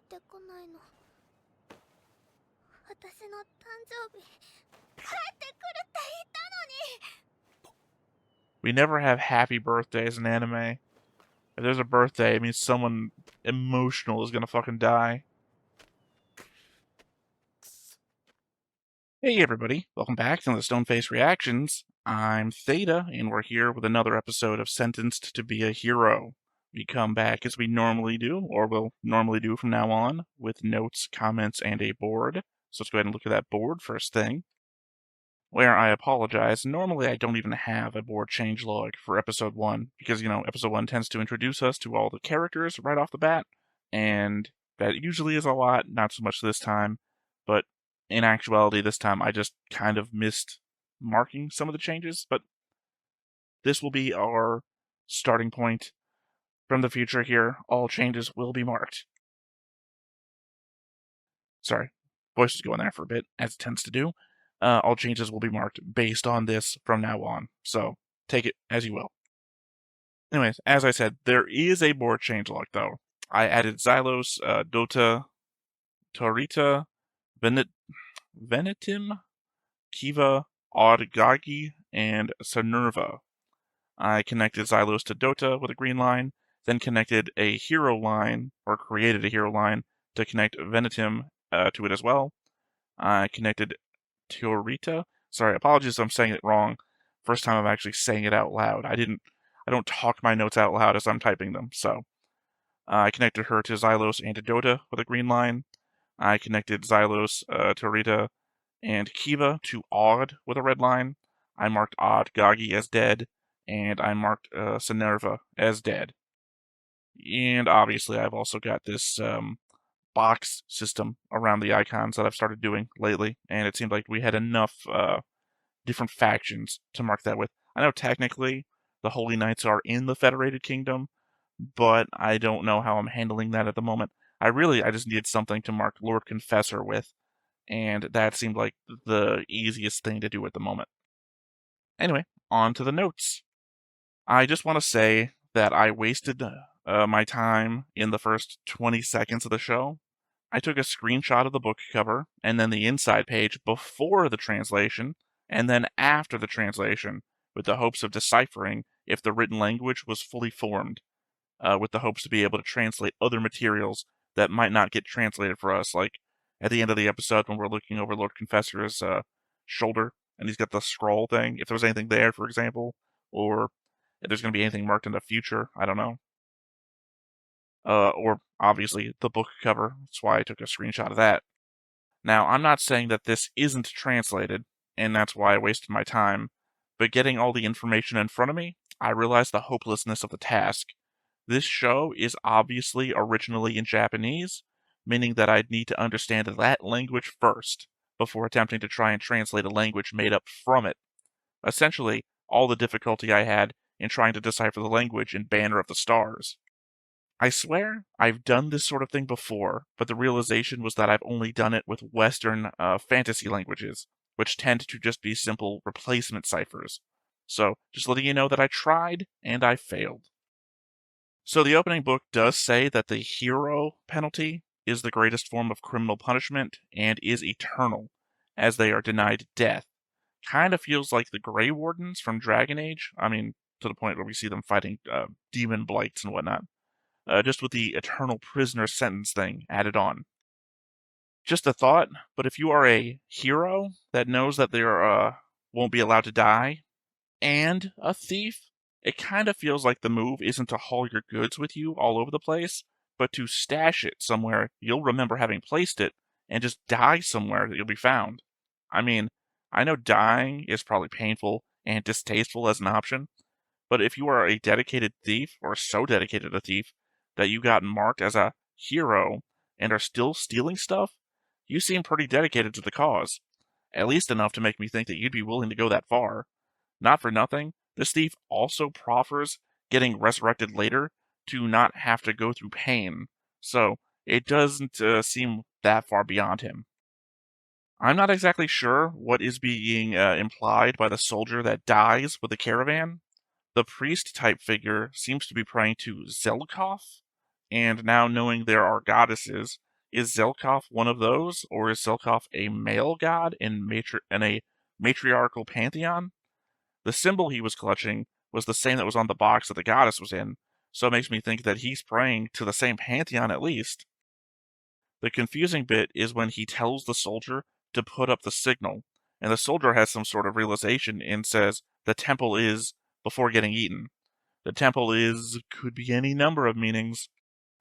ってこないの。私の誕生日帰ってくるって言ったのに。 We never have happy birthdays in anime. If there's a birthday, it means someone emotional is gonna fucking die. Hey everybody, welcome back to the Stoneface Reactions. I'm Theta, and we're here with another episode of Sentenced to be a Hero. We come back as we normally do, or will normally do from now on, with notes, comments, and a board. So let's go ahead and look at that board first thing. Where I apologize, normally I don't even have a board changelog for episode 1, because, episode 1 tends to introduce us to all the characters right off the bat, and that usually is a lot, not so much this time, but in actuality this time I just kind of missed marking some of the changes, but this will be our starting point from the future here. All changes will be marked. Sorry, voice is going there for a bit, as it tends to do. All changes will be marked based on this from now on, so take it as you will. Anyways, as I said, there is a board changelog, though. I added Xylos, Dota, Torita, Venetim, Kiva, Oddgagi, and Sanerva. I connected Xylos to Dota with a green line, then connected a hero line, or created a hero line, to connect Venetim to it as well. I connected Teorita. Sorry, apologies if I'm saying it wrong. First time I'm actually saying it out loud. I don't talk my notes out loud as I'm typing them, so. I connected her to Xylos and to Dota with a green line. I connected Xylos, Teorita, and Kiva to Odd with a red line. I marked Odd Gagi as dead, and I marked Sanerva as dead. And obviously I've also got this box system around the icons that I've started doing lately, and it seemed like we had enough different factions to mark that with. I know technically the Holy Knights are in the Federated Kingdom, but I don't know how I'm handling that at the moment. I just needed something to mark Lord Confessor with, and that seemed like the easiest thing to do at the moment. Anyway, on to the notes. I just want to say that I wasted my time in the first 20 seconds of the show. I took a screenshot of the book cover, and then the inside page before the translation, and then after the translation, with the hopes of deciphering if the written language was fully formed, with the hopes to be able to translate other materials that might not get translated for us, like at the end of the episode when we're looking over Lord Confessor's shoulder, and he's got the scroll thing, if there was anything there, for example, or if there's going to be anything marked in the future, I don't know. Or obviously the book cover. That's why I took a screenshot of that. Now, I'm not saying that this isn't translated, and that's why I wasted my time, but getting all the information in front of me, I realized the hopelessness of the task. This show is obviously originally in Japanese, meaning that I'd need to understand that language first, before attempting to try and translate a language made up from it. Essentially, all the difficulty I had in trying to decipher the language in Banner of the Stars. I swear, I've done this sort of thing before, but the realization was that I've only done it with Western fantasy languages, which tend to just be simple replacement ciphers. So, just letting you know that I tried, and I failed. So the opening book does say that the hero penalty is the greatest form of criminal punishment, and is eternal, as they are denied death. Kind of feels like the Grey Wardens from Dragon Age, I mean, to the point where we see them fighting demon blights and whatnot. Just with the eternal prisoner sentence thing added on. Just a thought, but if you are a hero that knows that they won't be allowed to die, and a thief, it kind of feels like the move isn't to haul your goods with you all over the place, but to stash it somewhere you'll remember having placed it, and just die somewhere that you'll be found. I mean, I know dying is probably painful and distasteful as an option, but if you are a dedicated thief, or so dedicated a thief, that you got marked as a hero and are still stealing stuff, you seem pretty dedicated to the cause. At least enough to make me think that you'd be willing to go that far. Not for nothing, this thief also proffers getting resurrected later to not have to go through pain, so it doesn't seem that far beyond him. I'm not exactly sure what is being implied by the soldier that dies with the caravan. The priest-type figure seems to be praying to Zelkoff, and now knowing there are goddesses, Is Zelkov one of those, or is Zelkov a male god in a matriarchal pantheon? The symbol he was clutching was the same that was on the box that the goddess was in, so it makes me think that he's praying to the same pantheon at least. The confusing bit is when he tells the soldier to put up the signal, and the soldier has some sort of realization and says, the temple is, before getting eaten. The temple is, could be any number of meanings.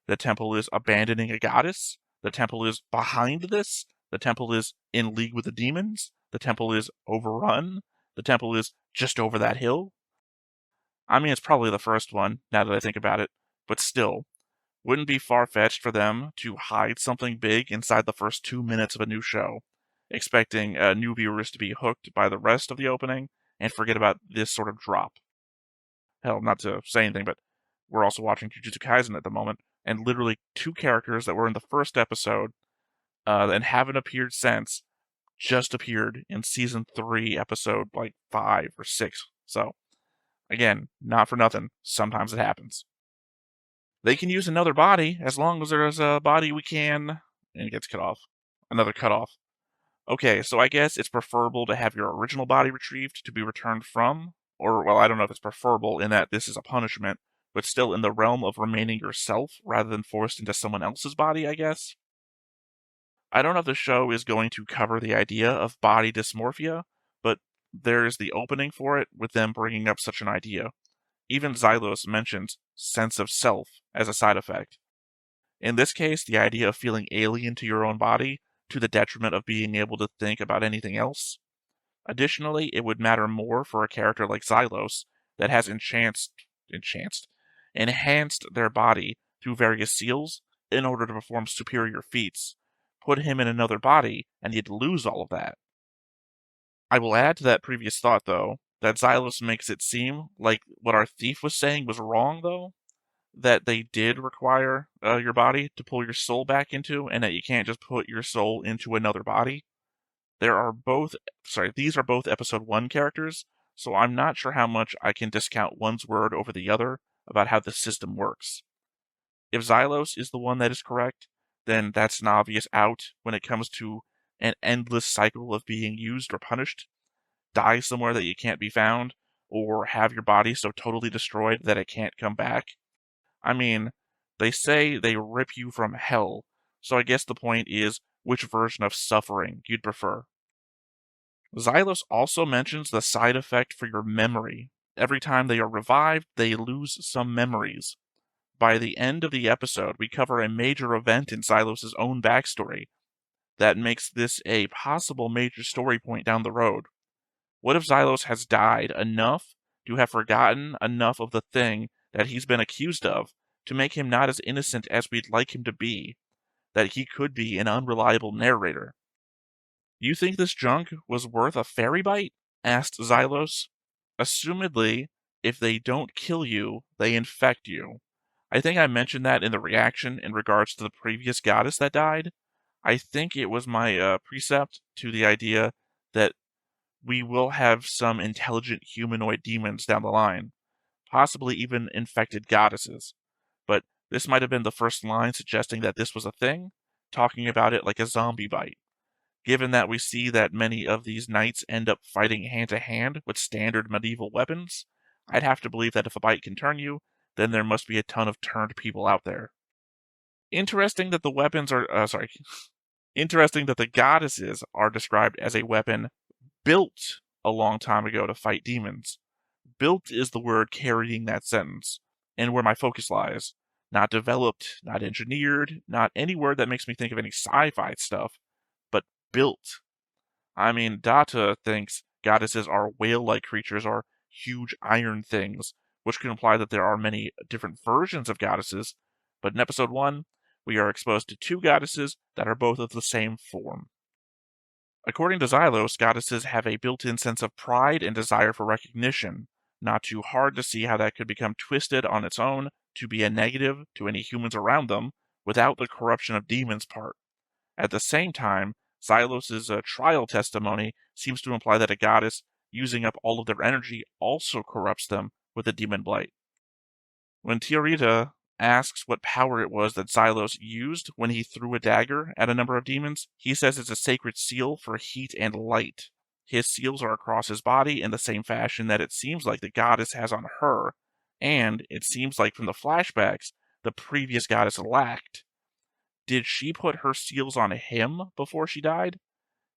The temple is abandoning a goddess. The temple is behind this. The temple is in league with the demons. The temple is overrun. The temple is just over that hill. I mean, it's probably the first one, now that I think about it, but still, wouldn't be far-fetched for them to hide something big inside the first 2 minutes of a new show, expecting new viewers to be hooked by the rest of the opening and forget about this sort of drop. Hell, not to say anything, but we're also watching Jujutsu Kaisen at the moment, and literally 2 characters that were in the first episode and haven't appeared since just appeared in season 3, episode like 5 or 6. So, again, not for nothing. Sometimes it happens. They can use another body as long as there's a body we can. And it gets cut off. Another cut off. Okay, so I guess it's preferable to have your original body retrieved to be returned from. Or, well, I don't know if it's preferable in that this is a punishment, but still in the realm of remaining yourself rather than forced into someone else's body, I guess. I don't know if the show is going to cover the idea of body dysmorphia, but there's the opening for it with them bringing up such an idea. Even Xylos mentions sense of self as a side effect. In this case, the idea of feeling alien to your own body to the detriment of being able to think about anything else. Additionally, it would matter more for a character like Xylos that has enhanced their body through various seals in order to perform superior feats. Put him in another body, and he'd lose all of that. I will add to that previous thought, though, that Xylos makes it seem like what our thief was saying was wrong, though. That they did require your body to pull your soul back into, and that you can't just put your soul into another body. These are both episode 1 characters, so I'm not sure how much I can discount one's word over the other about how the system works. If Xylos is the one that is correct, then that's an obvious out when it comes to an endless cycle of being used or punished. Die somewhere that you can't be found, or have your body so totally destroyed that it can't come back. I mean, they say they rip you from hell, so I guess the point is which version of suffering you'd prefer. Xylos also mentions the side effect for your memory. Every time they are revived, they lose some memories. By the end of the episode, we cover a major event in Xylos' own backstory that makes this a possible major story point down the road. What if Xylos has died enough to have forgotten enough of the thing that he's been accused of to make him not as innocent as we'd like him to be, that he could be an unreliable narrator? You think this junk was worth a fairy bite? Asked Xylos. Assumedly, if they don't kill you, they infect you. I think I mentioned that in the reaction in regards to the previous goddess that died. I think it was my precept to the idea that we will have some intelligent humanoid demons down the line, possibly even infected goddesses. But this might have been the first line suggesting that this was a thing, talking about it like a zombie bite. Given that we see that many of these knights end up fighting hand to hand with standard medieval weapons, I'd have to believe that if a bite can turn you, then there must be a ton of turned people out there. Interesting that the weapons are, interesting that the goddesses are described as a weapon built a long time ago to fight demons. Built is the word carrying that sentence, and where my focus lies. Not developed, not engineered, not any word that makes me think of any sci-fi stuff, but built. I mean, Data thinks goddesses are whale-like creatures or huge iron things, which could imply that there are many different versions of goddesses, but in episode 1, we are exposed to 2 goddesses that are both of the same form. According to Xylos, goddesses have a built-in sense of pride and desire for recognition. Not too hard to see how that could become twisted on its own to be a negative to any humans around them without the corruption of demons part. At the same time, Xylos' trial testimony seems to imply that a goddess using up all of their energy also corrupts them with a demon blight. When Tiarita asks what power it was that Xylos used when he threw a dagger at a number of demons, he says it's a sacred seal for heat and light. His seals are across his body in the same fashion that it seems like the goddess has on her, and it seems like from the flashbacks, the previous goddess lacked. Did she put her seals on him before she died?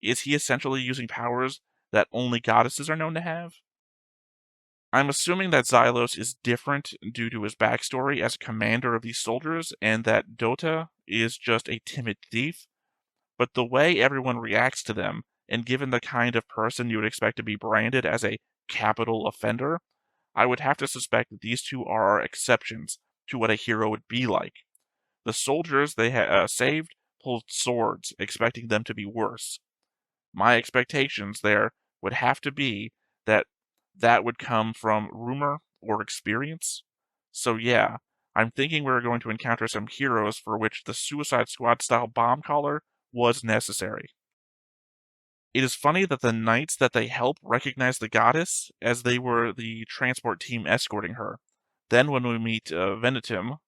Is he essentially using powers that only goddesses are known to have? I'm assuming that Xylos is different due to his backstory as commander of these soldiers, and that Dota is just a timid thief. But the way everyone reacts to them, and given the kind of person you would expect to be branded as a capital offender, I would have to suspect that these two are exceptions to what a hero would be like. The soldiers they saved pulled swords, expecting them to be worse. My expectations there would have to be that that would come from rumor or experience. So yeah, I'm thinking we're going to encounter some heroes for which the Suicide Squad style bomb collar was necessary. It is funny that the knights that they help recognize the goddess as they were the transport team escorting her. Then when we meet Venetim,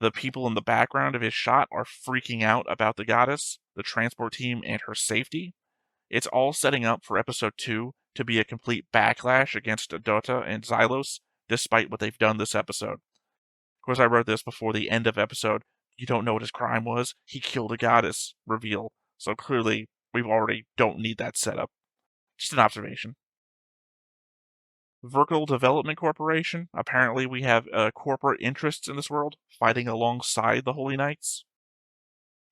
the people in the background of his shot are freaking out about the goddess, the transport team, and her safety. It's all setting up for episode 2 to be a complete backlash against Dota and Xylos, despite what they've done this episode. Of course, I wrote this before the end of episode. You don't know what his crime was? He killed a goddess. Reveal. So clearly, we already don't need that setup. Just an observation. Vertical Development Corporation. Apparently, we have corporate interests in this world fighting alongside the Holy Knights.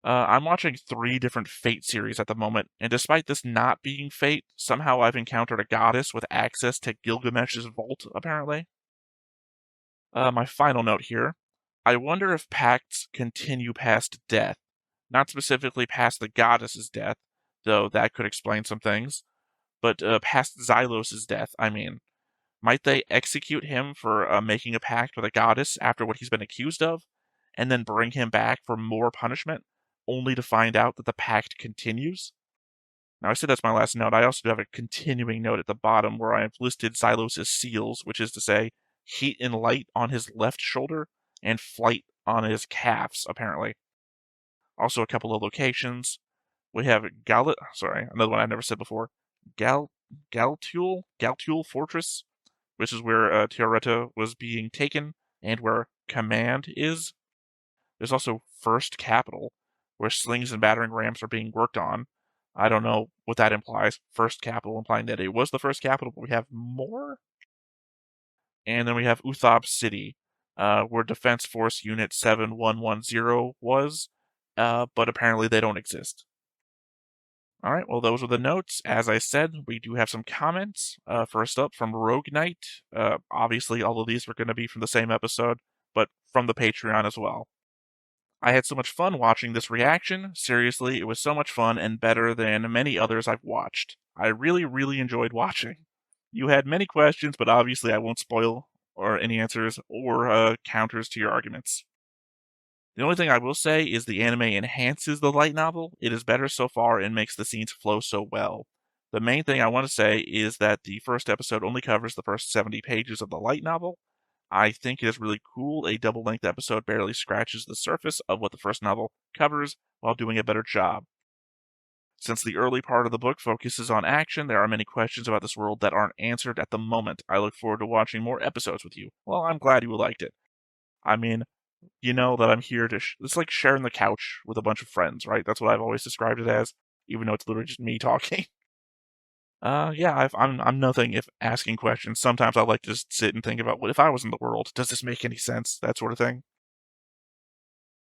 I'm watching 3 different Fate series at the moment, and despite this not being Fate, somehow I've encountered a goddess with access to Gilgamesh's vault, apparently. My final note here. I wonder if pacts continue past death. Not specifically past the goddess's death, though that could explain some things, but past Xylos' death, I mean. Might they execute him for making a pact with a goddess after what he's been accused of, and then bring him back for more punishment, only to find out that the pact continues? Now, I said that's my last note. I also do have a continuing note at the bottom where I have listed Xylos' seals, which is to say, heat and light on his left shoulder, and flight on his calves, apparently. Also, a couple of locations. We have another one I've never said before. Galtul Fortress, which is where Tiareta was being taken, and where Command is. There's also First Capital, where slings and battering rams are being worked on. I don't know what that implies. First Capital implying that it was the first capital, but we have more? And then we have Uthab City, where Defense Force Unit 7110 was, but apparently they don't exist. All right, well, those are the notes. As I said, we do have some comments. First up from Rogue Knight. Obviously, all of these were going to be from the same episode, but from the Patreon as well. I had so much fun watching this reaction. Seriously, it was so much fun and better than many others I've watched. I really, really enjoyed watching. You had many questions, but obviously I won't spoil or any answers or counters to your arguments. The only thing I will say is the anime enhances the light novel. It is better so far and makes the scenes flow so well. The main thing I want to say is that the first episode only covers the first 70 pages of the light novel. I think it is really cool. A double-length episode barely scratches the surface of what the first novel covers while doing a better job. Since the early part of the book focuses on action, there are many questions about this world that aren't answered at the moment. I look forward to watching more episodes with you. Well, I'm glad you liked it. I mean, you know that I'm here to. It's like sharing the couch with a bunch of friends, right? That's what I've always described it as, even though it's literally just me talking. Yeah, I'm nothing if asking questions. Sometimes I like to just sit and think about what if I was in the world? Does this make any sense? That sort of thing.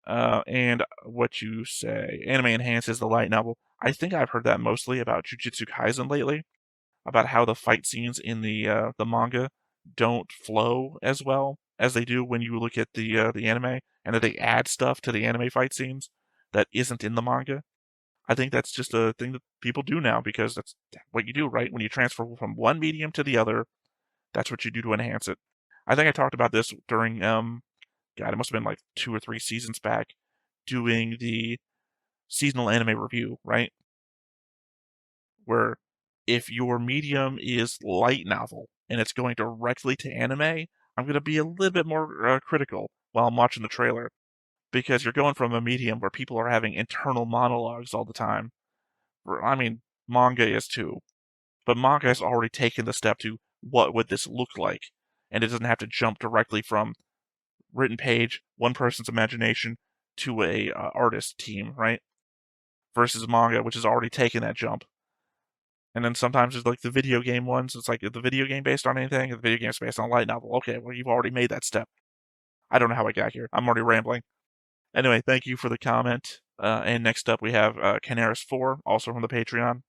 And what you say, anime enhances the light novel. I think I've heard that mostly about Jujutsu Kaisen lately, about how the fight scenes in the manga don't flow as well as they do when you look at the anime, and that they add stuff to the anime fight scenes that isn't in the manga. I think that's just a thing that people do now because that's what you do, right? When you transfer from one medium to the other, that's what you do to enhance it. I think I talked about this during God, it must have been like 2 or 3 seasons back, doing the seasonal anime review, right? Where if your medium is light novel and it's going directly to anime, I'm going to be a little bit more critical. while I'm watching the trailer, because you're going from a medium where people are having internal monologues all the time. I mean, manga is too, but manga has already taken the step to what would this look like, and it doesn't have to jump directly from written page, one person's imagination, to a artist team, right? Versus manga, which has already taken that jump. And then sometimes there's like the video game ones. It's like, is the video game based on anything? The video game's based on a light novel. Okay, well, you've already made that step. I don't know how I got here. I'm already rambling. Anyway, thank you for the comment. And next up, we have Canaris4, also from the Patreon.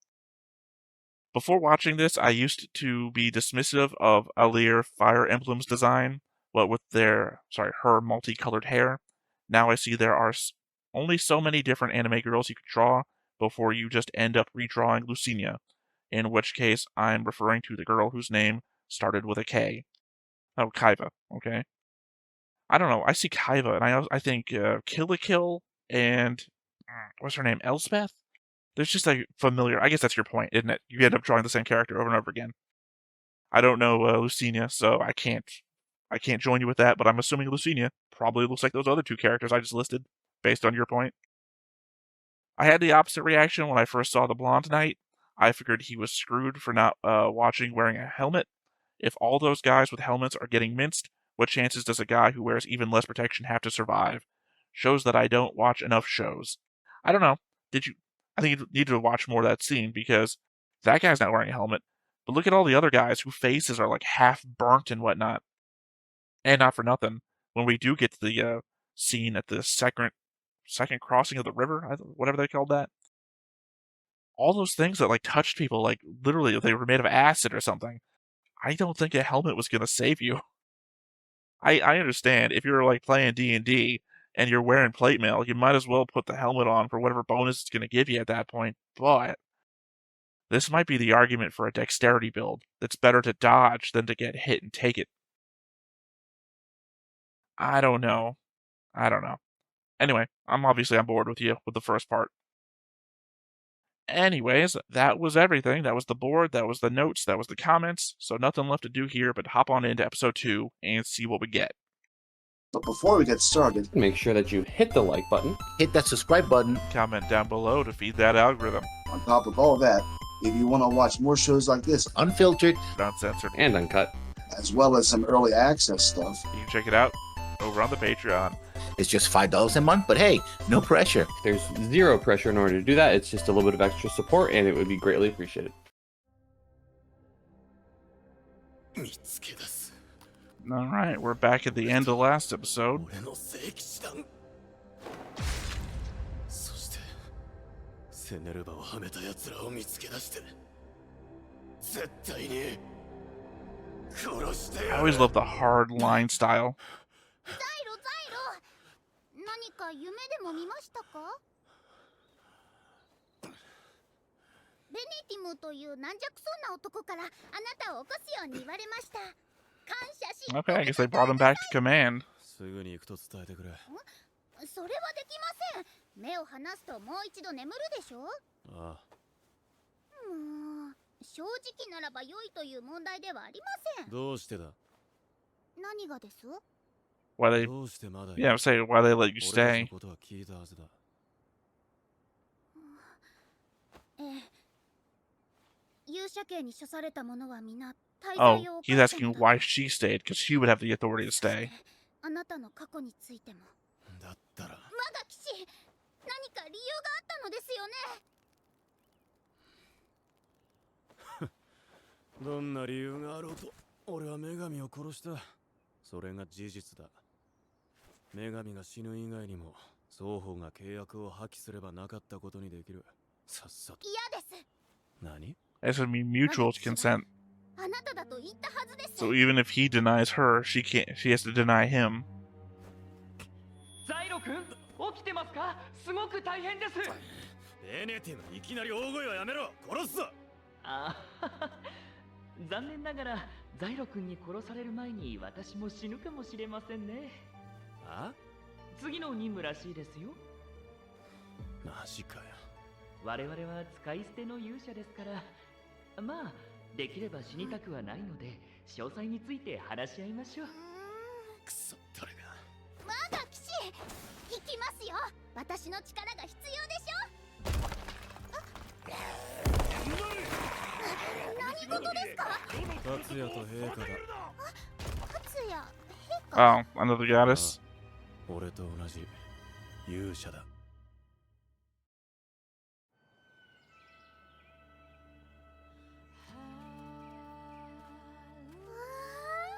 Before watching this, I used to be dismissive of Alir Fire Emblem's design, what with her multicolored hair. Now I see there are only so many different anime girls you could draw before you just end up redrawing Lucinia, in which case I'm referring to the girl whose name started with a K. Oh, Kaiba, okay. I don't know, I see Kaiba, and I think Kill la Kill and, what's her name, Elspeth? There's just like familiar. I guess that's your point, isn't it? You end up drawing the same character over and over again. I don't know Lucinia, so I can't join you with that. But I'm assuming Lucinia probably looks like those other two characters I just listed, based on your point. I had the opposite reaction when I first saw the Blonde Knight. I figured he was screwed for not watching wearing a helmet. If all those guys with helmets are getting minced, what chances does a guy who wears even less protection have to survive? Shows that I don't watch enough shows. I don't know. Did you? I think you need to watch more of that scene, because that guy's not wearing a helmet. But look at all the other guys whose faces are like half burnt and whatnot. And not for nothing, when we do get to the scene at the second crossing of the river, whatever they called that, all those things that like touched people, like literally they were made of acid or something. I don't think a helmet was gonna save you. I understand if you're like playing D&D and you're wearing plate mail, you might as well put the helmet on for whatever bonus it's gonna give you at that point. But this might be the argument for a dexterity build. That's better to dodge than to get hit and take it. I don't know. Anyway, I'm obviously on board with you with the first part. Anyways, that was everything. That was the board, that was the notes, that was the comments. So nothing left to do here but hop on into episode 2 and see what we get. But before we get started, make sure that you hit the like button, hit that subscribe button. Comment down below to feed that algorithm. On top of all that, if you want to watch more shows like this, unfiltered, uncensored, and uncut, as well as some early access stuff, you can check it out over on the Patreon. It's just $5 a month, but hey, no pressure. There's zero pressure in order to do that. It's just a little bit of extra support, and it would be greatly appreciated. Alright, we're back at the end of last episode. I always love the hard line style. 何か夢でも見ましたか？ベネティムという軟弱そうな男からあなたを起こすように言われました。感謝し。Okay, I guess they brought him back to command. それはできません。目を離すともう一度眠るでしょ？ああ。正直ならば良いという問題ではありません。どうしてだ？何がです？ Why they? Yeah, I'm saying why they let you stay. Oh, he's asking why she stayed, because she would have the authority to stay. This would mean mutual consent. So even if he denies her, she has to deny him. きますよ。私の力が必要でしょ。何事ですか？達也と陛下だ。達也、陛下。 Oh, another goddess. 俺と同じ勇者だ。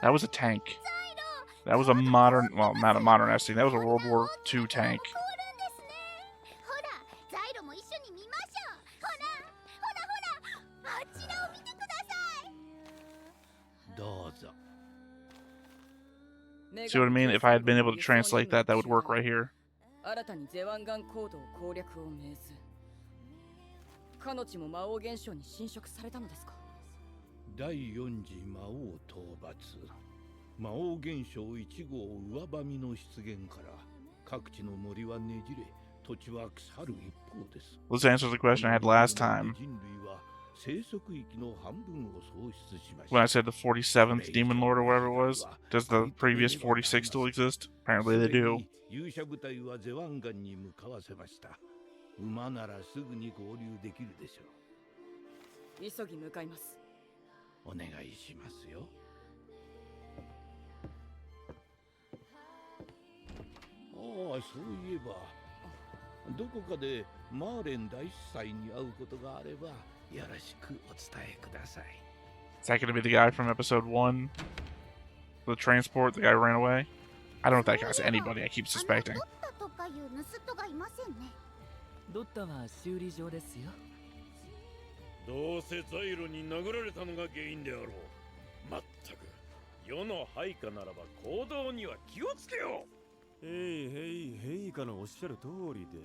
That was a tank. That was a modern, well, not a modern S That was a World War II tank. ほら、ザイロも一緒に見ましょう。ほら、あちらを見てください。どうぞ。 See what I mean? If I had been able to translate that, that would work right here. 新たにゼワンガンコードを攻略を命ず。かのちも魔王現象に侵食されたのですか？第4次魔王討伐。魔王現象1号上ばみの出現から各地の森はねじれ、土地は腐る一方です。 Let's answer the question I had last time 人類は生息域の半分を喪失しました。 when I said the 47th Demon Lord or whatever it was. Does the previous 46 still exist? Apparently they do. 勇者部隊はゼワンガンに向かわせました。馬ならすぐに合流できるでしょう。急ぎ向かいます。お願いしますよ。ああ、そういえばどこかでマーレン大司祭に会うことがあればよろしくお伝えください。 Is that going to be the guy from episode 1? The transport, the guy who ran away? I don't know if that guy's anybody, I keep suspecting. ドッタとかいう盗人がいませんね。ドッタは修理場ですよ。どうせザイロに殴られたのが原因であろう。まったく世の配下ならば行動には気をつけよう。陛下のおっしゃる通りで。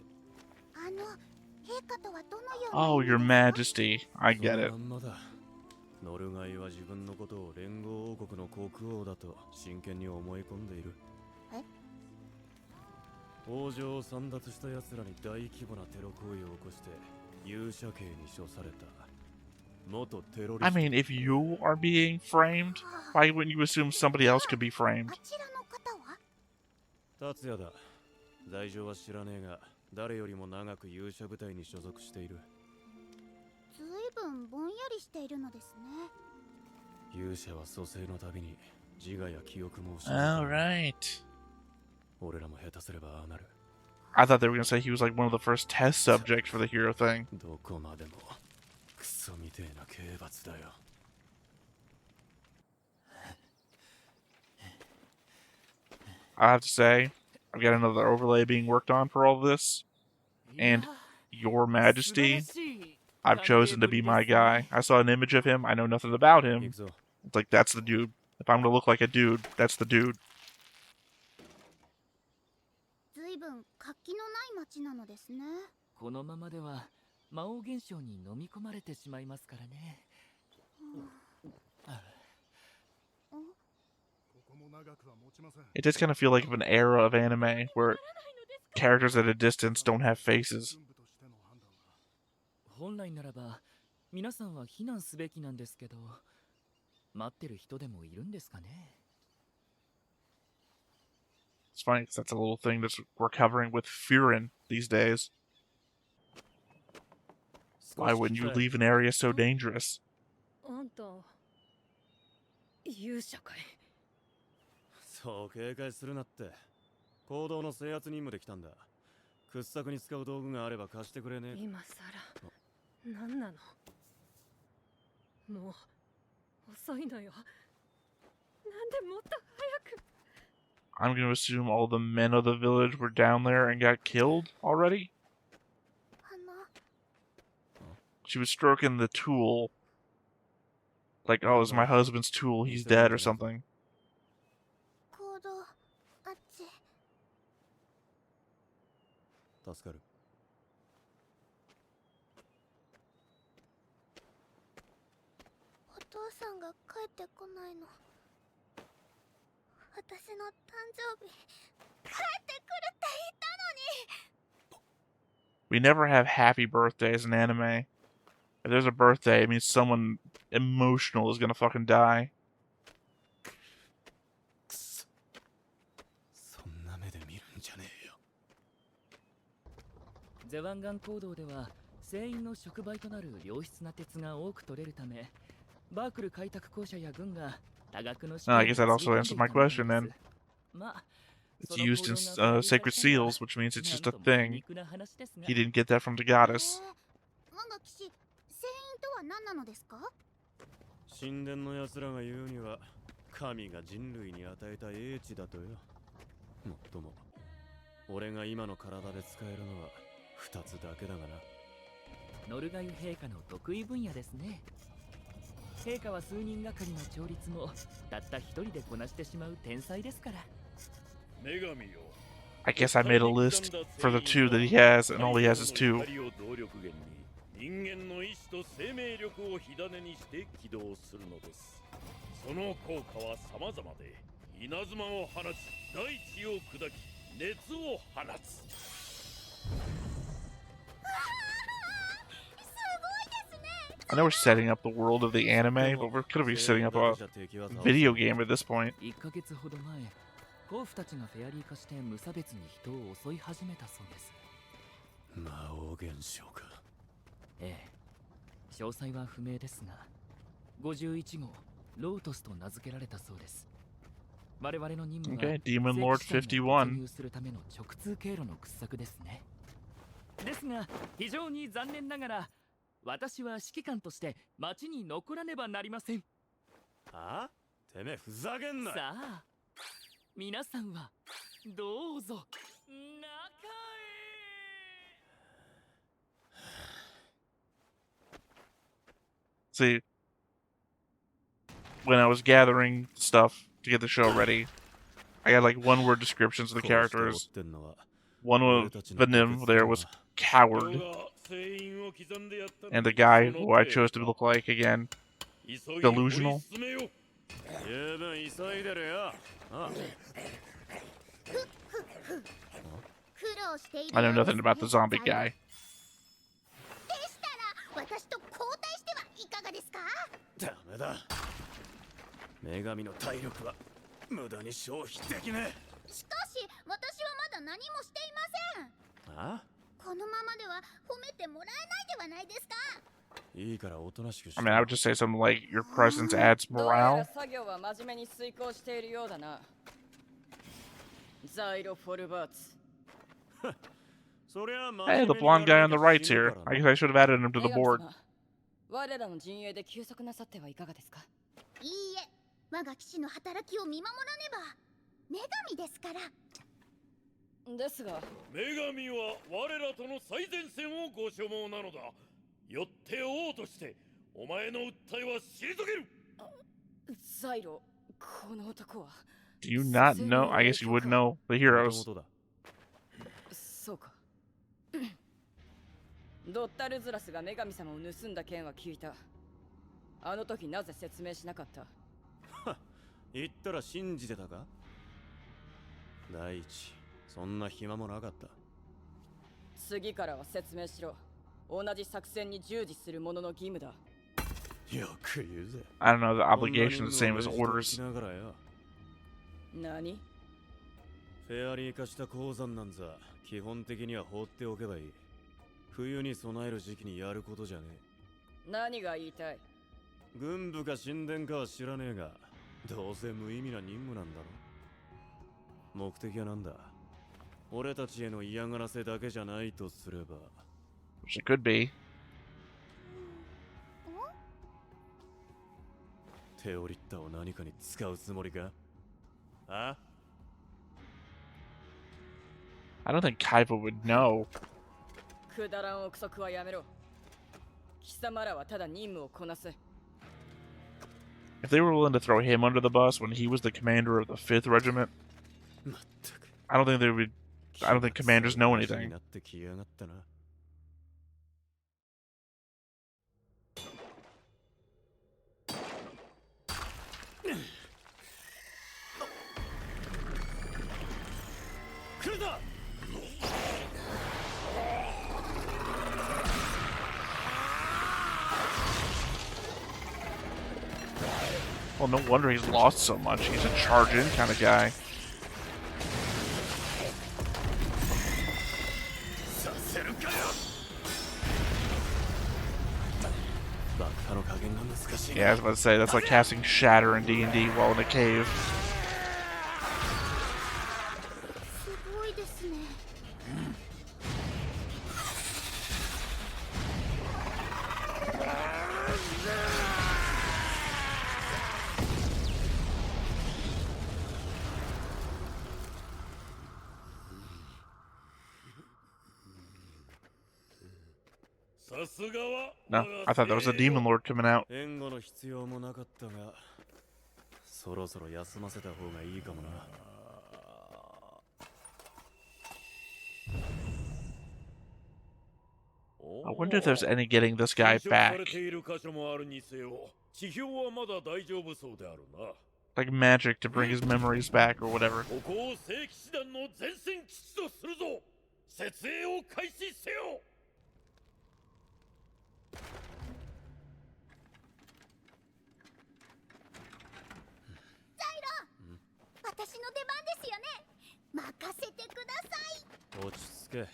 陛下とはどのような。 Oh, your majesty. I get it. ノルガイは自分のことを連合王国の国王だと真剣に思い込んでいる。え？王女を簒奪した奴らに大規模なテロ行為を起こして勇者刑に処された。元テロリスト。 I mean, if you are being framed, why wouldn't you assume somebody else could be framed? あちらの方は？達也だ。罪状は知らねえが、誰よりも長く勇者部隊に所属している。ずいぶんぼんやりしているのですね。勇者は蘇生のたびに自我や記憶も失う。Alright. 俺らも下手すればああなる。 I thought they were going to say he was like one of the first test subjects for the hero thing. どこまでもクソみてえな刑罰だよ。 I have to say, I've got another overlay being worked on for all this. And your majesty, I've chosen to be my guy. I saw an image of him, I know nothing about him. It's like, that's the dude. If I'm gonna look like a dude, that's the dude. ずいぶん活気のない町なのですね。このままでは魔王現象に飲み込まれてしまいますからね。It does kind of feel like an era of anime where characters at a distance don't have faces. 本来ならば皆さんは避難すべきなんですけど、待ってる人でもいるんですかね。 It's funny because that's a little thing that we're covering with Furin these days. Why wouldn't you leave an area so dangerous? あんた勇者かい？そう警戒するなって。行動の制圧任務で来たんだ。掘削に使う道具があれば貸してくれねえ。今さら何なの？もう遅いのよ。なんでもっと早く。 I'm going to assume all the men of the village were down there and got killed already? She was stroking the tool. Like, oh, it's my husband's tool, he's dead or something. 行動あっち。助かる。お父さんが帰ってこないの。私の誕生日帰ってくるって言ったのに。 We never have happy birthdays in anime. If there's a birthday, it means someone emotional is gonna fucking die. そんな目で見るんじゃねえよ。ゼワンガン行動では船員の触媒となる良質な鉄が多く取れるため、バークル開拓公社や軍が多額の資 I 金 guess を that つぎ also 込んで answers い my たみたい question で then. す。まあ、 It's その used 行 in 動が sacred 成立 seals, した which means it's の just は a なんとも皮 thing. 肉な話ですが He didn't get that from the goddess. 我が騎士、船員とは何なのですか？神殿の奴らが言うには神が人類に与えた英知だとよ。もっとも俺が今の体で使えるのは2つだけだがな。ノルガユ陛下の得意分野ですね。陛下は数人がかりの調律もたった一人でこなしてしまう天才ですから。女神よ、 I guess I made a list for the 2 that he has, and all he has is 2. 人間の意志と生命力を火種にして起動するのです。その効果は様々で、稲妻を放ち、大地を砕き、熱を放つ。 I know we're setting up the world of the anime, but we're gonna be setting up a video game at this point. 1ヶ月ほど前、甲府たちがフェアリー化して無差別に人を襲い始めたそうです。魔王現象か。ええ、詳細は不明ですが、51号ロートスと名付けられたそうです。我々の任務は Okay, Demon Lord 51. するための直通経路の掘削ですね。ですが、非常に残念ながら、私は指揮官として町に残らねばなりません。あ？てめえふざけんな。さあ、皆さんはどうぞ中へ。 See, when I was gathering stuff to get the show ready, I got like one-word descriptions of the characters. One of Venom there was coward, and the guy who I chose to look like again, delusional. I know nothing about the zombie guy. 私と交代してはいかがですか？ダメだ。女神の体力は無駄に消費できねえ。しかし私はまだ何もしていません。あ？このままでは褒めてもらえないではないですか？いいからおとなしくし I mean, I would just say something like, your presence adds どうやら morale. 作業は真面目に遂行しているようだな。ザイロフォルバーツ。 Hey, the blonde guy on the right's here. I guess I should have added him to the board. 我らの陣営で休息なさってはいかがですか？いいえ、我が騎士の働きを見守らねば。女神ですから。ですが、女神は我らとの最前線をご所望なのだ。よって王としてお前の訴えは退ける。ザイロ、この男は。 Do you not know? I guess you would know the heroes. そうか。ドッタルズラスが女神様を盗んだ件は聞いた。あの時なぜ説明しなかった？言ったら信じてたか？第一、そんな暇もなかった。次からは説明しろ。同じ作戦に従事する者の義務だ。よく言うぜ。 I don't know, the obligation is the same as orders. 何？フェアリー化した鉱山なんざ基本的には放っておけばいい。冬に備える時期にやることじゃねえ。何が言いたい？軍部か神殿かは知らねえが、どうせ無意味な任務なんだろ。目的は何だ？俺たちへの嫌がらせだけじゃないとすれば。Which it could be. テオリッタを何かに使うつもりか？あ？ I don't think Kaiba would know. くだらん憶測はやめろ。貴様らはただ任務をこなす。 If they were willing to throw him under the bus when he was the commander of the 5th Regiment, I don't think they would. I don't think commanders know anything. Well, no wonder he's lost so much. He's a charge-in kind of guy. Yeah, I was about to say, that's like casting Shatter in D&D while in a cave. すごいですね。さすがは No, I thought that was a Demon Lord coming out. 援護の必要もなかったが、そろそろ休ませた方がいいかもな。I wonder if there's any getting this guy back. 地表はまだ大丈夫そうであるな。 Like magic to bring his memories back or whatever. ここを聖騎士団の前線基地とするぞ。設営を開始せよ。私の出番ですよね。任せてください。落ち着け。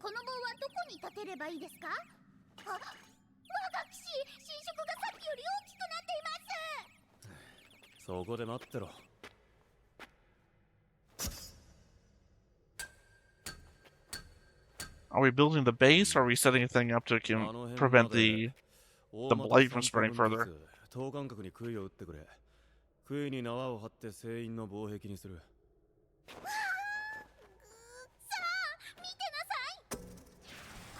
この棒はどこに立てればいいですか？あ、我が騎士、侵食がさっきより大きくなっています。そこで待ってろ。Are we building the base or are we setting a thing up to prevent the blight from spreading further? 等間隔に杭を打ってくれ。杭に縄を張って聖院の防壁にする。さあ、見てなさい。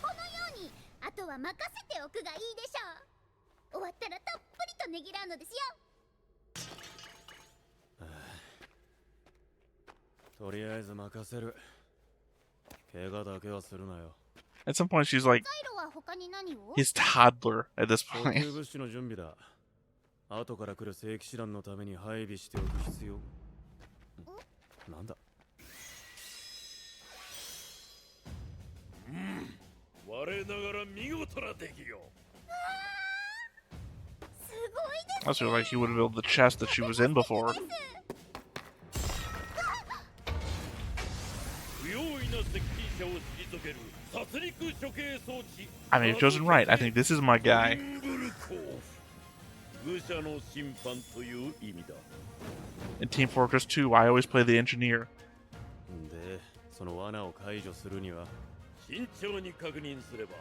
このように、あとは任せておくがいいでしょう。終わったらたっぷりとねぎらうのですよ。とりあえず任せる。怪我だけはするなよ。 At some point she's like ザイロは他に何を？ his toddler at this 補 point. 給物資の準備だ。後から来る聖騎士団のために配備しておく必要。なんだ？我ながら見事な出来よ。すごいです I feel like he would build the chest that she was in before. 不用意な接近者を退ける殺戮処刑装置。 I mean, you've chosen right. I think this is my guy. 愚者の審判という意味だ。 In Team Fortress 2, I always play the engineer. で、その罠を解除するには慎重に確認すれば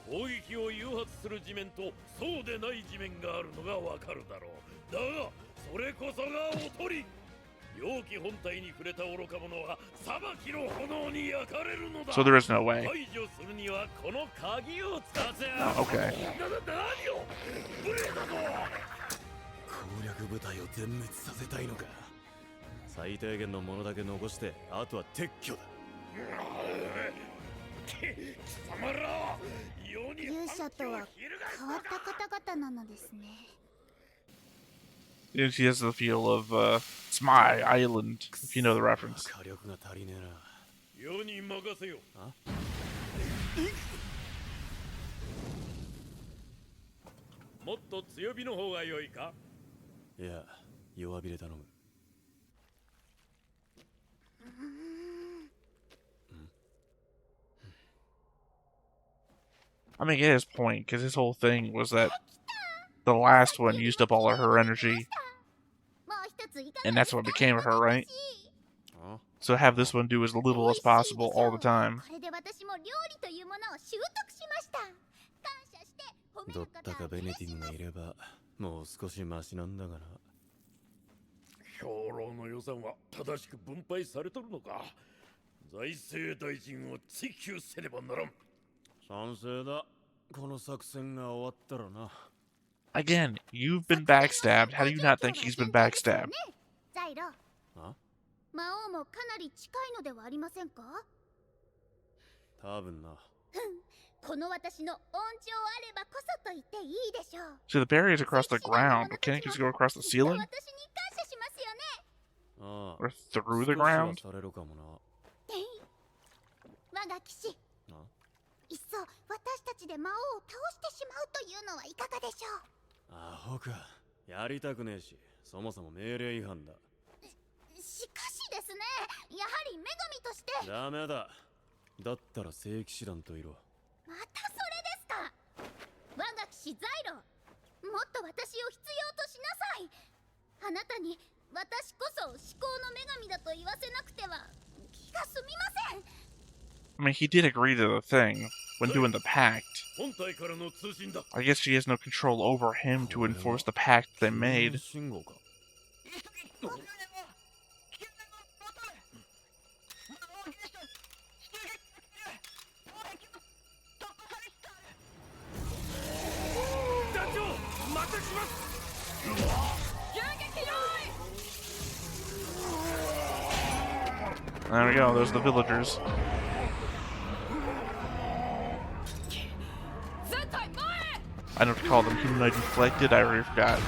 攻撃を誘発する地面とそうでない地面があるのがわかるだろう。だがそれこそがおとり。容器本体に触れた愚か者は裁きの炎に焼かれるのだ。 So there is no way. 排除するにはこの鍵を使って。 Okay. 何を無礼だぞ。攻略部隊を全滅させたいのか。最低限のものだけ残してあとは撤去だ。貴様ら世に勇者とは変わった方々なのですね。 And she has the feel of, it's my island, if you know the reference. 火力が足りねえな。世に任せよ。もっと強火の方が良いか？いや、弱火で頼む。I mean, get his point, because his whole thing was that the last one used up all of her energy, and that's what became of her, right? So have this one do as little as possible all the time. どったかベネティムがいればもう少しマシなんだがな。兵糧の予算は正しく分配されとるのか。財政大臣を追及せねばならん。賛成だ。この作戦が終わったらな。Again, you've been backstabbed. How do you not think he's been backstabbed? ザイロ。魔王もかなり近いのではありませんか？多分な。この私の恩情あればこそと言っていいでしょう。 So the barrier's across the ground, but can't it just go across the ceiling? 私に感謝しますよね。Or through the ground? されるかもな。我が騎士。いっそ私たちで魔王を倒してしまうというのはいかがでしょう。アホか。やりたくねえし、そもそも命令違反だ。しかしですね、やはり女神として。ダメだ。だったら聖騎士団といろ。またそれですか。我が騎士ザイロ、魔もっと私を必要としなさい。あなたに私こそ思考の女神だと言わせなくては気が済みません。 I mean, he did agree to the thing when doing the pact. 本体からの通信だ。 I guess she has no control over him to enforce the pact they made. 信号か。団長、またします。 There we go, there's the villagers. I don't call them humanoid inflected, I already forgot.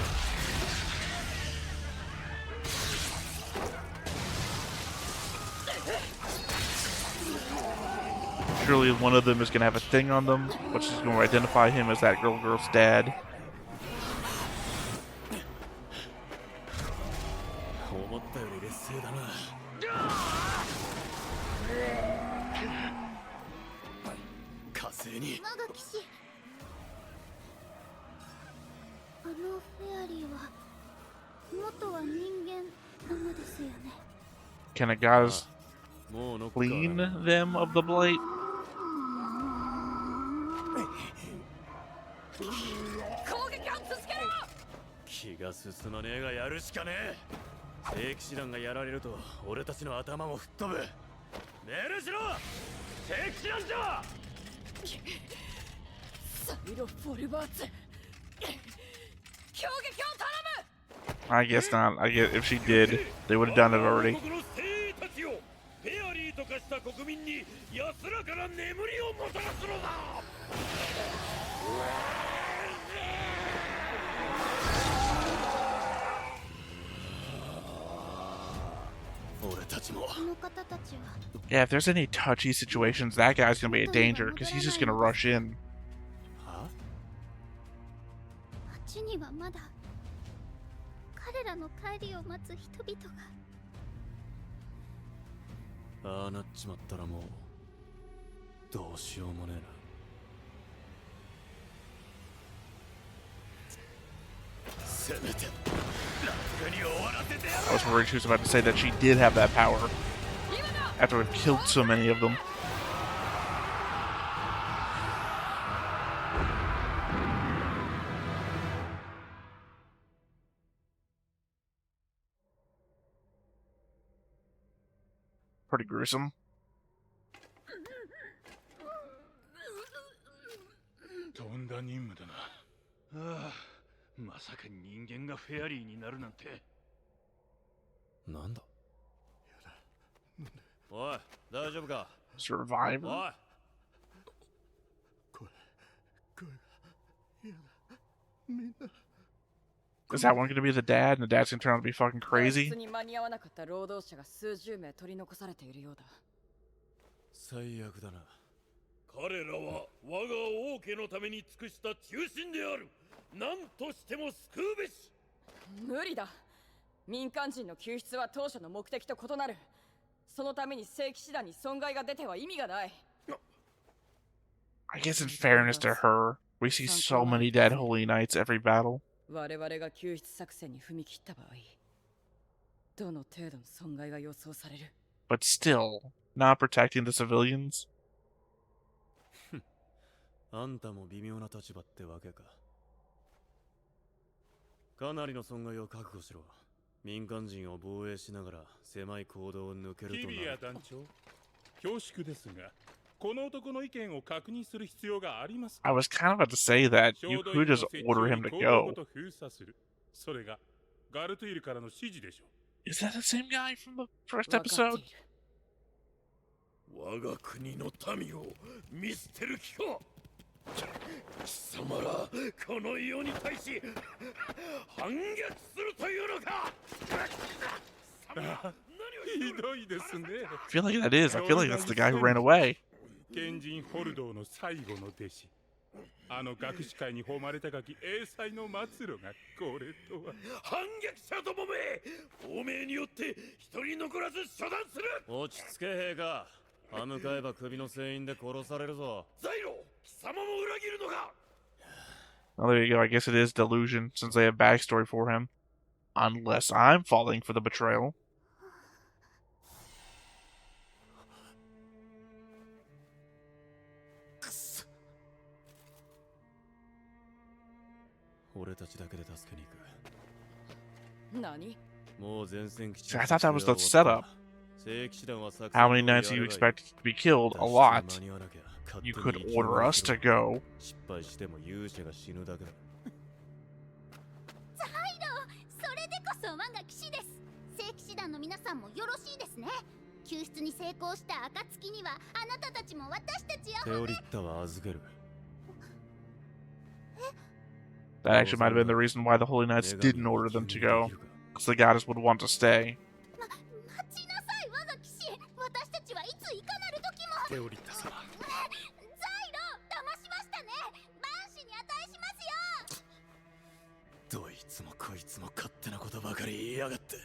Surely one of them is going to have a thing on them, which is going to identify him as that girl's dad. 思ったより劣勢だな。火星に。我が騎士、あのフェアリーは元は人間なのですよね。 Can a goddess もうノッカ clean ー them of the blight? 攻撃を続けろ。気が進まねえがやるしかねえ。聖騎士団がやられると俺たちの頭も吹っ飛ぶ。命令しろ聖騎士団長。サイロフォルバーツ、攻撃を頼む。 I guess not. I guess if she did, they would have done it already. この精鋭たちよ、フェアリーと化した国民に安らかな眠りをもたらすのだ。 俺たちも。この方たちは Yeah, if there's any touchy situations, that guy's gonna be a danger because he's just gonna rush in. は？町にはまだ彼らの帰りを待つ人々が。ああなっちまったらもうどうしようもねえな。せめて楽に終わらせてやる。 I was worried she was about to say that she did have that power after we've killed so many of them. Pretty gruesome. とんだ任務だな。ああ、まさか人間がフェアリーになるなんて。なんだ。おい、大丈夫か。 Survivor? おい。 Is that one gonna be the dad, and the dad's gonna turn out to be fucking crazy? 脱出に間に合わなかった労働者が数十名取り残されているようだ。最悪だな。彼らは我が王家のために尽くした忠臣である。何としても救うべし。無理だ。民間人の救出は当初の目的と異なる。そのために聖騎士団に損害が出ては意味がない。 I guess in fairness to her, we see so many dead holy knights every battle. 我々が救出作戦に踏み切った場合、どの程度の損害が予想される。 But still, not protecting the civilians? あんたも微妙な立場ってわけか。かなりの損害を覚悟しろ。民間人を防衛しながら狭い行動を抜けるとなる。キビア団長、恐縮ですが、この男の意見を確認する必要がありますか。 I was kind of about to say that. You could just order him to go. それがガルトゥイルからの指示でしょう。 Is that the same guy from the first 分かってい episode? る。我が国の民を見捨てる気か。貴様らこの世に対し反逆するというのか。ひどいですね。 I feel like that is. I feel like that's the guy who ran away. 賢人ホルドーの最後の弟子。あの学士会に誉れ高き英才の末路がこれとは。反逆者どもめ、亡命によって一人残らず処断する。落ち着け兵か。歯向かえば首の船員で殺されるぞ。ザイロ、貴様も裏切るのか。Well, there you go. I guess it is delusion, since they have backstory for him. Unless I'm falling for the betrayal. See, I thought that was the setup. How many knights do you expect to be killed? A lot. You could order us to go. ザイロ、それでこそ我が騎士です。聖騎士団の皆さんもよろしいですね。救出に成功した暁にはあなたたちも私たちを。テオリッタは預ける。 That actually might have been the reason why the Holy Knights didn't order them to go, because the goddess would want to stay. 待ちなさい、我が騎士。私たちはいついかなる時も。テオリッタ様。ザイロ、騙しましたね。万死に値しますよ。どいつもこいつも勝手なことばかり言いやがって。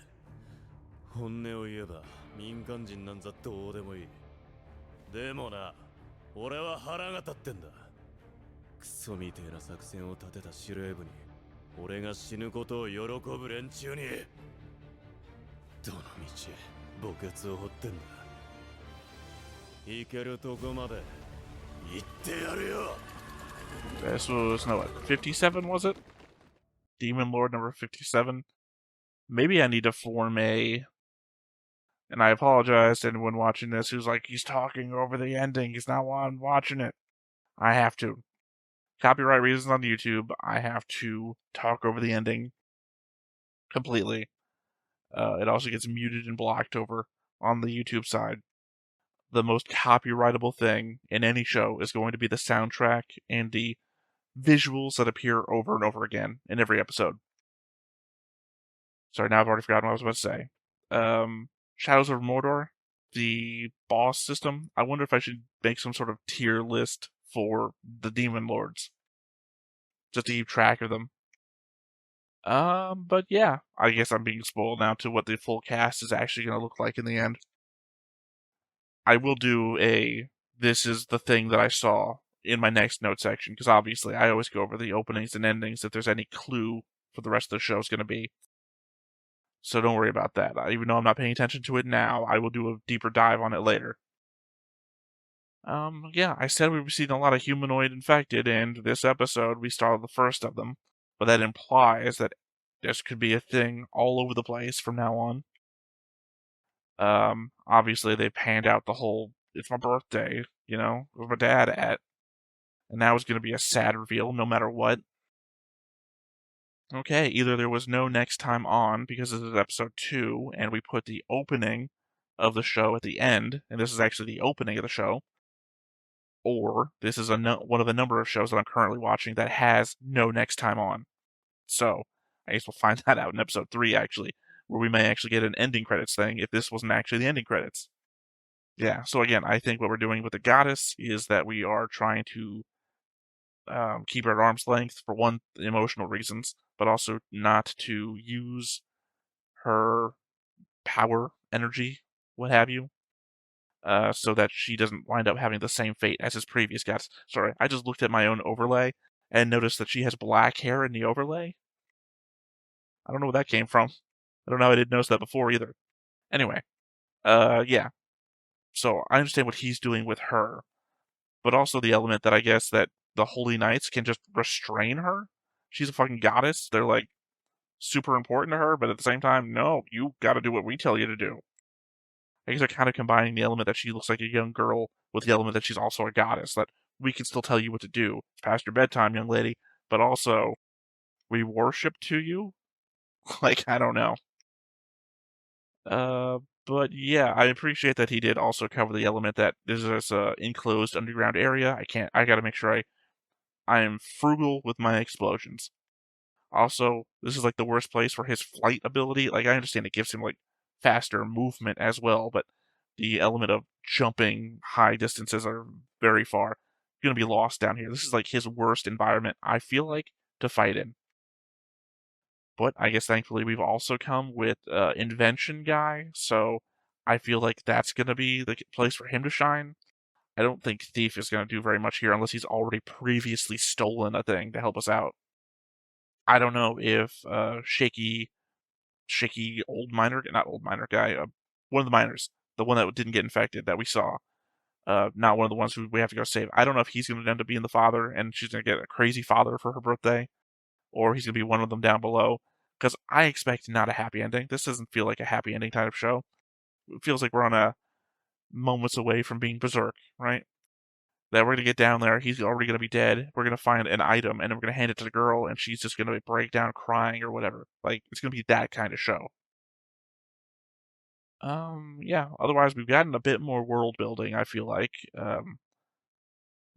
本音を言えば民間人なんざどうでもいい。でもな、俺は腹が立ってんだ。クソみてえな作戦を立てた司令部に俺が死ぬことを喜ぶ連中にどの道墓穴を掘ってんだ。行けるとこまで行ってやるよ。 This was, no, what, 57, was it? Demon Lord number 57? Maybe I need to form a... And I apologize to anyone watching this who's like, he's talking over the ending, he's not watching it. I have to. Copyright reasons on YouTube, I have to talk over the ending completely. It also gets muted and blocked over on the YouTube side. The most copyrightable thing in any show is going to be the soundtrack and the visuals that appear over and over again in every episode. Sorry, now I've already forgotten what I was about to say. Shadows of Mordor, the boss system, I wonder if I should make some sort of tier list for the Demon Lords. Just to keep track of them. But yeah, I guess I'm being spoiled now to what the full cast is actually going to look like in the end. I will do a, this is the thing that I saw in my next note section, because obviously I always go over the openings and endings if there's any clue for the rest of the show is going to be. So don't worry about that. Even though I'm not paying attention to it now, I will do a deeper dive on it later. Yeah, I said we were seeing a lot of humanoid infected, and this episode we saw the first of them. But that implies that this could be a thing all over the place from now on. Obviously they panned out the whole, it's my birthday, you know, where's my dad at? And that was going to be a sad reveal no matter what. Okay, either there was no next time on because this is episode 2, and we put the opening of the show at the end, and this is actually the opening of the show. Or this is one of the number of shows that I'm currently watching that has no next time on. So, I guess we'll find that out in episode 3, actually, where we may actually get an ending credits thing if this wasn't actually the ending credits. Yeah, so again, I think what we're doing with the goddess is that we are trying to keep her at arm's length for one, emotional reasons, but also not to use her power, energy, what have you, so that she doesn't wind up having the same fate as his previous goddess. Sorry, I just looked at my own overlay and noticed that she has black hair in the overlay. I don't know where that came from. I don't know, I didn't notice that before either. Anyway, yeah. So I understand what he's doing with her, but also the element that I guess that the Holy Knights can just restrain her. She's a fucking goddess. They're like super important to her, but at the same time, no, you gotta do what we tell you to do. I guess they're kind of combining the element that she looks like a young girl with the element that she's also a goddess, that we can still tell you what to do. It's past your bedtime, young lady, but also, we worship to you? Like, I don't know. But yeah, I appreciate that he did also cover the element that this is an enclosed underground area. I gotta make sure I am frugal with my explosions. Also, this is like the worst place for his flight ability. Like, I understand it gives him like faster movement as well, but the element of jumping high distances are very far. You're gonna be lost down here. This is like his worst environment, I feel like, to fight in. But I guess thankfully we've also come with Invention Guy, so I feel like that's gonna be the place for him to shine. I don't think Thief is going to do very much here unless he's already previously stolen a thing to help us out. I don't know if shaky old miner, not old miner guy, one of the miners, the one that didn't get infected that we saw, not one of the ones who we have to go save. I don't know if he's going to end up being the father and she's going to get a crazy father for her birthday, or he's going to be one of them down below, because I expect not a happy ending. This doesn't feel like a happy ending type of show. It feels like we're on a moments away from being berserk, right? That we're going to get down there, he's already going to be dead, we're going to find an item, and then we're going to hand it to the girl, and she's just going to break down crying or whatever. Like, it's going to be that kind of show. Yeah, otherwise we've gotten a bit more world building, I feel like.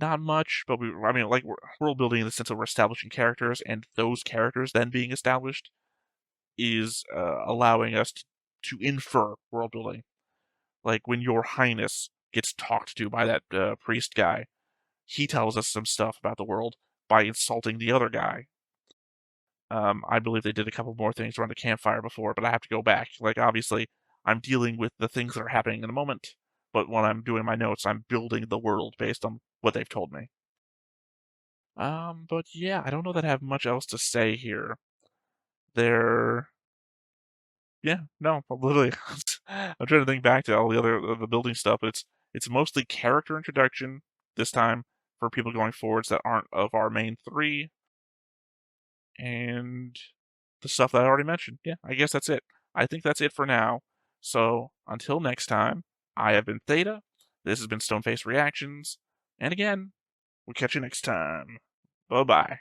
Not much, but we're world building in the sense that we're establishing characters, and those characters then being established is allowing us to infer world building. Like when Your Highness gets talked to by that priest guy, he tells us some stuff about the world by insulting the other guy. I believe they did a couple more things around the campfire before, but I have to go back. Like, obviously, I'm dealing with the things that are happening in the moment, but when I'm doing my notes, I'm building the world based on what they've told me. But yeah, I don't know that I have much else to say here. Yeah, no, literally, I'm trying to think back to all the building stuff, but it's mostly character introduction this time for people going forwards that aren't of our main three, and the stuff that I already mentioned. Yeah, I guess that's it. I think that's it for now. So until next time, I have been Theta. This has been Stoneface Reactions, and again, we'll catch you next time. Bye-bye.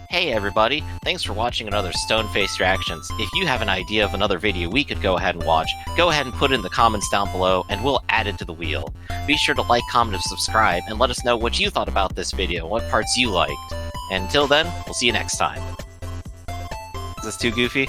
Hey everybody, thanks for watching another Stoneface Reactions. If you have an idea of another video we could go ahead and watch, go ahead and put it in the comments down below and we'll add it to the wheel. Be sure to like, comment, and subscribe, and let us know what you thought about this video and what parts you liked. And until then, we'll see you next time. Is this too goofy?